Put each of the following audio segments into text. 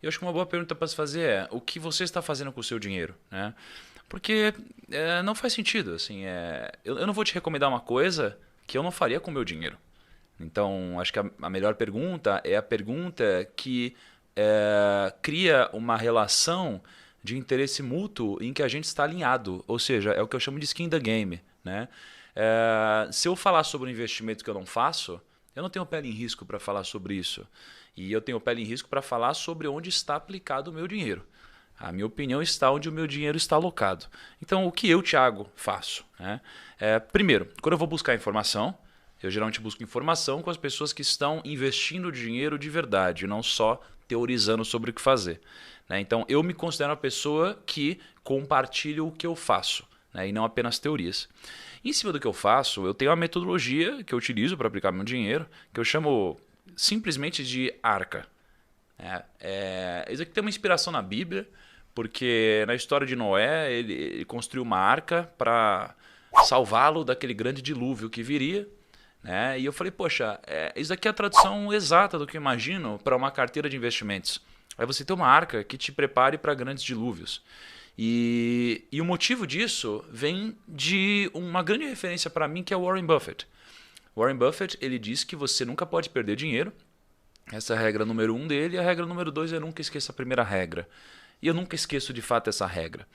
eu acho que uma boa pergunta para se fazer é o que você está fazendo com o seu dinheiro, né? Porque não faz sentido, assim, eu não vou te recomendar uma coisa que eu não faria com o meu dinheiro. Então, acho que a melhor pergunta é a pergunta que cria uma relação de interesse mútuo em que a gente está alinhado. Ou seja, é o que eu chamo de skin in the game. Né? Se eu falar sobre um investimento que eu não faço, eu não tenho pele em risco para falar sobre isso. E eu tenho pele em risco para falar sobre onde está aplicado o meu dinheiro. A minha opinião está onde o meu dinheiro está alocado. Então, o que eu, Thiago, faço? Né? Primeiro, quando eu vou buscar informação, eu geralmente busco informação com as pessoas que estão investindo dinheiro de verdade, não só teorizando sobre o que fazer. Né? Então, eu me considero uma pessoa que compartilha o que eu faço, né? E não apenas teorias. Em cima do que eu faço, eu tenho uma metodologia que eu utilizo para aplicar meu dinheiro, que eu chamo simplesmente de arca. Isso aqui tem uma inspiração na Bíblia, porque na história de Noé, ele construiu uma arca para salvá-lo daquele grande dilúvio que viria. Né? E eu falei, poxa, isso aqui é a tradução exata do que eu imagino para uma carteira de investimentos. É você ter uma arca que te prepare para grandes dilúvios. E o motivo disso vem de uma grande referência para mim, que é o Warren Buffett. Warren Buffett, ele diz que você nunca pode perder dinheiro. Essa é a regra número 1 dele. E a regra número 2 é nunca esqueça a primeira regra. E eu nunca esqueço de fato essa regra.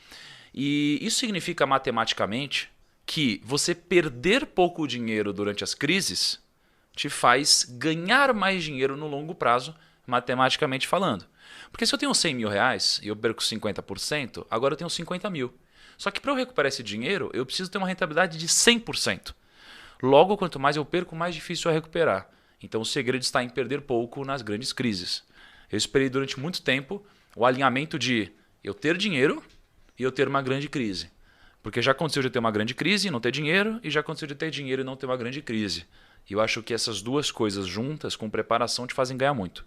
E isso significa matematicamente que você perder pouco dinheiro durante as crises te faz ganhar mais dinheiro no longo prazo, matematicamente falando. Porque se eu tenho 100 mil reais e eu perco 50%, agora eu tenho 50 mil. Só que para eu recuperar esse dinheiro, eu preciso ter uma rentabilidade de 100%. Logo, quanto mais eu perco, mais difícil é recuperar. Então o segredo está em perder pouco nas grandes crises. Eu esperei durante muito tempo o alinhamento de eu ter dinheiro e eu ter uma grande crise. Porque já aconteceu de ter uma grande crise e não ter dinheiro, e já aconteceu de ter dinheiro e não ter uma grande crise. E eu acho que essas duas coisas juntas, com preparação, te fazem ganhar muito.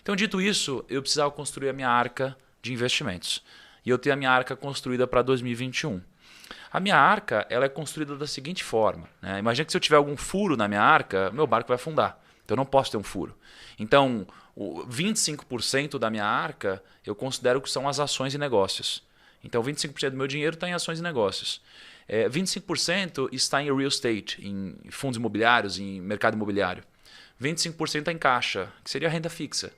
Então, dito isso, eu precisava construir a minha arca de investimentos. E eu tenho a minha arca construída para 2021. A minha arca ela é construída da seguinte forma. Né? Imagina que se eu tiver algum furo na minha arca, meu barco vai afundar. Então eu não posso ter um furo. Então, 25% da minha arca eu considero que são as ações e negócios. Então 25% do meu dinheiro está em ações e negócios. 25% está em real estate, em fundos imobiliários, em mercado imobiliário. 25% está em caixa, que seria renda fixa.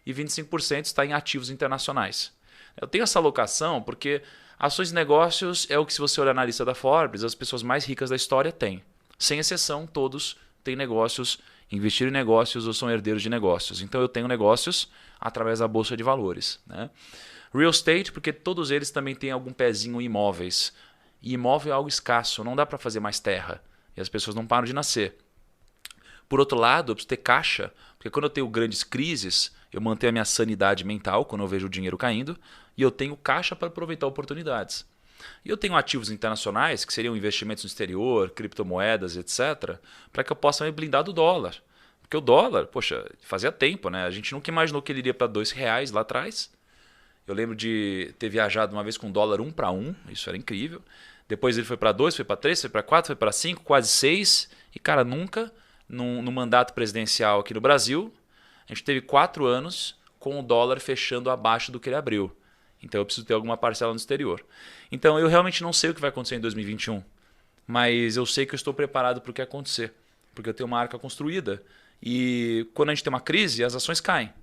E 25% está em ativos internacionais. Eu tenho essa alocação porque ações e negócios é o que, se você olhar na lista da Forbes, as pessoas mais ricas da história têm. Sem exceção, todos têm negócios, investiram em negócios ou são herdeiros de negócios. Então eu tenho negócios através da Bolsa de Valores. Né? Real estate, porque todos eles também têm algum pezinho em imóveis. E imóvel é algo escasso, não dá para fazer mais terra. E as pessoas não param de nascer. Por outro lado, eu preciso ter caixa, porque quando eu tenho grandes crises, eu mantenho a minha sanidade mental quando eu vejo o dinheiro caindo, e eu tenho caixa para aproveitar oportunidades. E eu tenho ativos internacionais, que seriam investimentos no exterior, criptomoedas, etc., para que eu possa me blindar do dólar. Porque o dólar, poxa, fazia tempo, né? A gente nunca imaginou que ele iria para R$ 2 lá atrás. Eu lembro de ter viajado uma vez com dólar 1 para 1, isso era incrível. Depois ele foi para 2, foi para 3, foi para 4, foi para 5, quase 6. E, cara, nunca, no mandato presidencial aqui no Brasil, a gente teve 4 anos com o dólar fechando abaixo do que ele abriu. Então eu preciso ter alguma parcela no exterior. Então eu realmente não sei o que vai acontecer em 2021, mas eu sei que eu estou preparado para o que acontecer, porque eu tenho uma arca construída e quando a gente tem uma crise, as ações caem.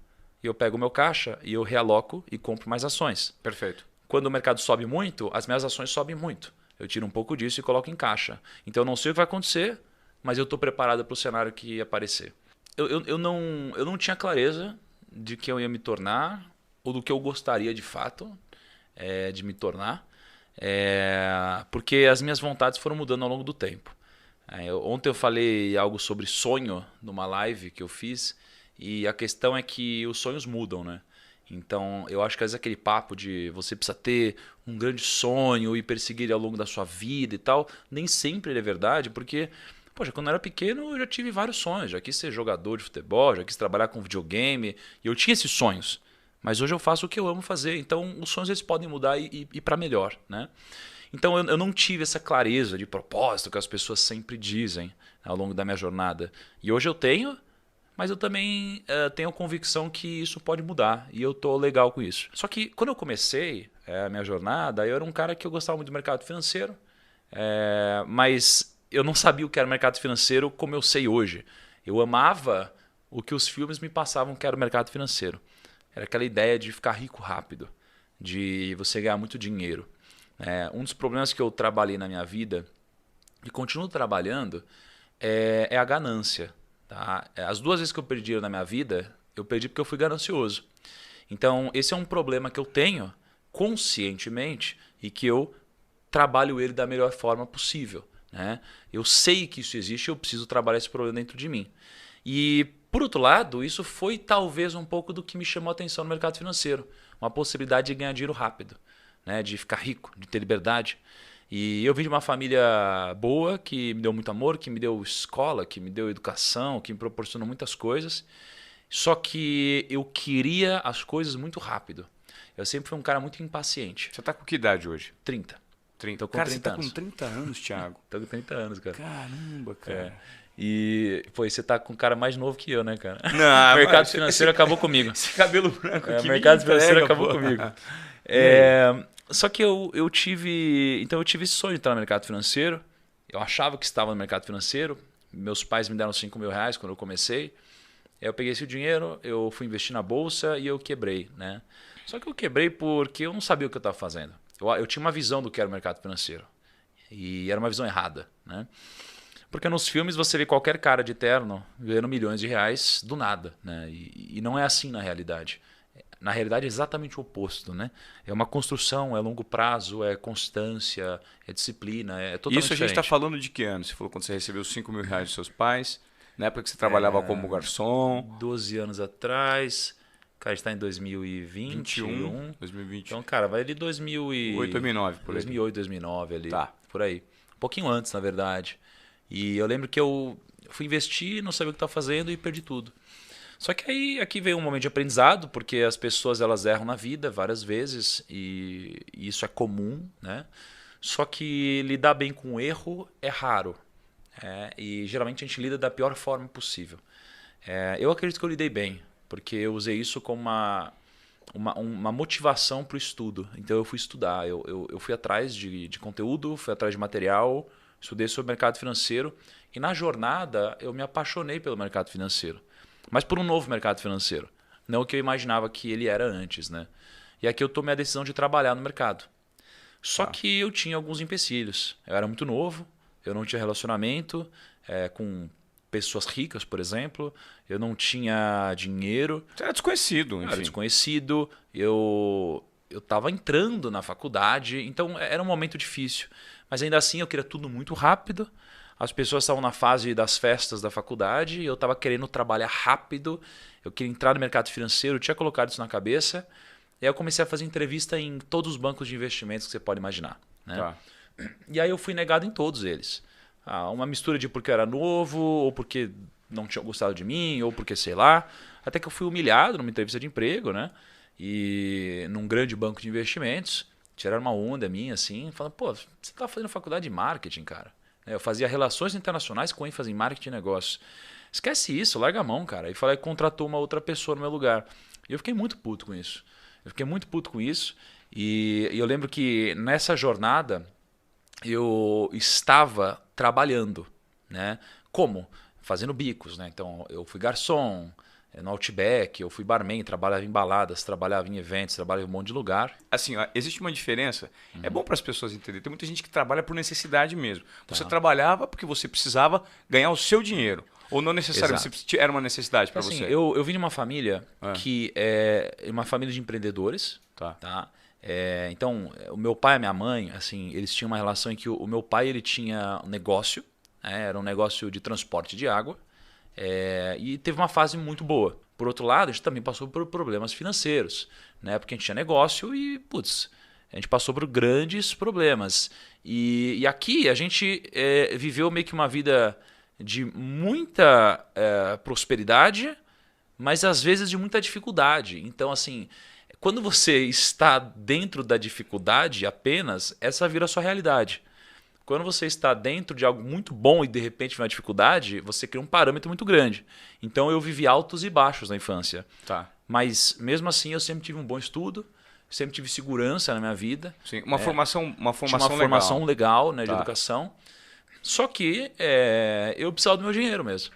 E eu pego o meu caixa e eu realoco e compro mais ações. Perfeito. Quando o mercado sobe muito, as minhas ações sobem muito. Eu tiro um pouco disso e coloco em caixa. Então eu não sei o que vai acontecer, mas eu estou preparado para o cenário que ia aparecer. Eu não tinha clareza de que eu ia me tornar ou do que eu gostaria de fato de me tornar, porque as minhas vontades foram mudando ao longo do tempo. Ontem eu falei algo sobre sonho numa live que eu fiz e a questão é que os sonhos mudam, né? Então eu acho que às vezes aquele papo de você precisa ter um grande sonho e perseguir ele ao longo da sua vida e tal, nem sempre ele é verdade, porque poxa, quando eu era pequeno eu já tive vários sonhos, já quis ser jogador de futebol, já quis trabalhar com videogame e eu tinha esses sonhos. Mas hoje eu faço o que eu amo fazer, então os sonhos eles podem mudar e para melhor, né? Então eu não tive essa clareza de propósito que as pessoas sempre dizem ao longo da minha jornada. E hoje eu tenho, mas eu também tenho a convicção que isso pode mudar e eu tô legal com isso. Só que quando eu comecei a minha jornada, eu era um cara que eu gostava muito do mercado financeiro, mas eu não sabia o que era o mercado financeiro como eu sei hoje. Eu amava o que os filmes me passavam que era o mercado financeiro. Era aquela ideia de ficar rico rápido, de você ganhar muito dinheiro. Um dos problemas que eu trabalhei na minha vida e continuo trabalhando é a ganância. Tá? As 2 vezes que eu perdi dinheiro na minha vida, eu perdi porque eu fui ganancioso. Então, esse é um problema que eu tenho conscientemente e que eu trabalho ele da melhor forma possível. Né? Eu sei que isso existe e eu preciso trabalhar esse problema dentro de mim. E, por outro lado, isso foi talvez um pouco do que me chamou a atenção no mercado financeiro. Uma possibilidade de ganhar dinheiro rápido, né? De ficar rico, de ter liberdade. E eu vim de uma família boa, que me deu muito amor, que me deu escola, que me deu educação, que me proporcionou muitas coisas. Só que eu queria as coisas muito rápido. Eu sempre fui um cara muito impaciente. Você tá com que idade hoje? 30. 30. Tô com Cara, 30 você tá anos. com 30 anos, Thiago. Tô com 30 anos, cara. Caramba, cara. E, pô, você tá com um cara mais novo que eu, né, cara? Não, o mercado financeiro acabou comigo. Esse cabelo branco aqui O mercado me financeiro entrega, acabou pô. comigo. Só que eu tive esse sonho de entrar no mercado financeiro. Eu achava que estava no mercado financeiro. Meus pais me deram R$ 5.000 quando eu comecei. Eu peguei esse dinheiro, eu fui investir na bolsa e eu quebrei, né? Só que eu quebrei porque eu não sabia o que eu estava fazendo. Eu tinha uma visão do que era o mercado financeiro. E era uma visão errada, né? Porque nos filmes você vê qualquer cara de terno ganhando milhões de reais do nada, né? E não é assim na realidade. Na realidade é exatamente o oposto, né? É uma construção, é longo prazo, é constância, é disciplina, é totalmente Isso a gente está diferente. falando de que ano? Você falou quando você recebeu os R$ 5.000 dos seus pais, na época que você trabalhava como garçom. 12 anos atrás, cara, a gente está em 2021. 2020. Então, cara, vai ali 2008, 2009, por aí. 2008, 2009 ali, Tá. por aí. Um pouquinho antes, na verdade. E eu lembro que eu fui investir, não sabia o que estava fazendo e perdi tudo. Só que aí aqui veio um momento de aprendizado, porque as pessoas elas erram na vida várias vezes e isso é comum, né? Só que lidar bem com o erro é raro. E geralmente a gente lida da pior forma possível. Eu acredito que eu lidei bem, porque eu usei isso como uma motivação para o estudo. Então eu fui estudar, eu fui atrás de conteúdo, fui atrás de material, estudei sobre o mercado financeiro e na jornada eu me apaixonei pelo mercado financeiro. Mas por um novo mercado financeiro, não o que eu imaginava que ele era antes, né? E aqui eu tomei a decisão de trabalhar no mercado. Só que eu tinha alguns empecilhos. Eu era muito novo, eu não tinha relacionamento com pessoas ricas, por exemplo. Eu não tinha dinheiro. Você era desconhecido, Eu enfim. era desconhecido. Eu estava entrando na faculdade, então era um momento difícil. Mas ainda assim eu queria tudo muito rápido. As pessoas estavam na fase das festas da faculdade e eu estava querendo trabalhar rápido. Eu queria entrar no mercado financeiro, eu tinha colocado isso na cabeça. E aí eu comecei a fazer entrevista em todos os bancos de investimentos que você pode imaginar. Né? Tá. E aí eu fui negado em todos eles. Uma mistura de porque eu era novo, ou porque não tinham gostado de mim, ou porque sei lá. Até que eu fui humilhado numa entrevista de emprego, né? E num grande banco de investimentos. Tiraram uma onda minha, assim, falando, pô, você tá fazendo faculdade de marketing, cara. Eu fazia relações internacionais com ênfase em marketing e negócios. Esquece isso, larga a mão, cara. E falei que contratou uma outra pessoa no meu lugar. E eu fiquei muito puto com isso. E eu lembro que nessa jornada eu estava trabalhando, né? Como? Fazendo bicos, né? Então eu fui garçom no Outback, eu fui barman, trabalhava em baladas, trabalhava em eventos, trabalhava em um monte de lugar. Assim, ó, existe uma diferença. É bom para as pessoas entenderem. Tem muita gente que trabalha por necessidade mesmo. Você trabalhava porque você precisava ganhar o seu dinheiro. Ou não necessariamente era uma necessidade para Assim, você. eu vim de uma família que é uma família de empreendedores. Tá? Então, o meu pai e a minha mãe, assim, eles tinham uma relação em que o meu pai ele tinha um negócio, era um negócio de transporte de água, e teve uma fase muito boa. Por outro lado, a gente também passou por problemas financeiros, né? Porque a gente tinha negócio e, putz, a gente passou por grandes problemas. E aqui a gente viveu meio que uma vida de muita prosperidade, mas às vezes de muita dificuldade. Então, assim, quando você está dentro da dificuldade apenas, essa vira a sua realidade. quando você está dentro de algo muito bom e de repente vem uma dificuldade, você cria um parâmetro muito grande. Então eu vivi altos e baixos na infância. Tá. Mas mesmo assim eu sempre tive um bom estudo, sempre tive segurança na minha vida. Sim, uma formação Tinha uma legal. formação legal, né, de Tá. educação. Só que eu precisava do meu dinheiro mesmo.